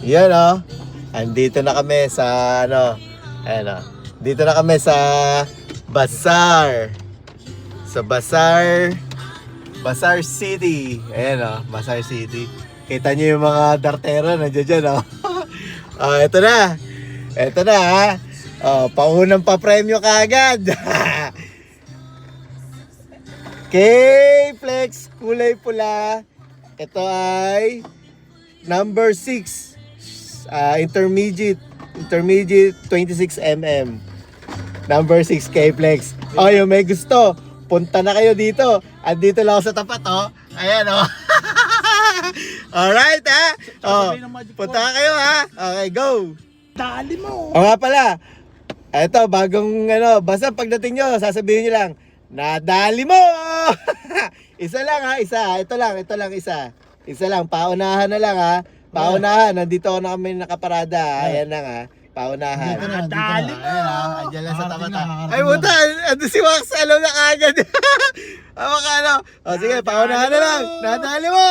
Yan oh. Andito na kami sa ano. Ayan oh. Dito na kami sa Bazaar. Sa Bazaar City. Ayan oh, Bazaar City. Kita niyo yung mga dartero nandiyan dyan oh. Ito na. Ito na ha. Paunang pa-premyo kaagad. K-Flex kulay pula. Ito ay number 6. Intermediate 26mm. Number 6 K-Flex. Yung may gusto, punta na kayo dito. Andito lang ako sa tapat oh. Ayan oh. Alright ha. Punta kayo ha. Okay, go. Dali mo. Nga pala. Ito, bagong ano, basta pagdating nyo, sasabihin nyo lang, nadali mo! Isa lang ha, isa. Ito lang, isa. Isa lang, paunahan na lang ha. Paunahan, nandito ako na kami nakaparada. Ayan lang ha, paunahan. Dali mo. Ayan ha, andyan lang sa tapat ha. Ay puta, ando si Wax, alam na kagad. Sige, paunahan na lang, nadali mo!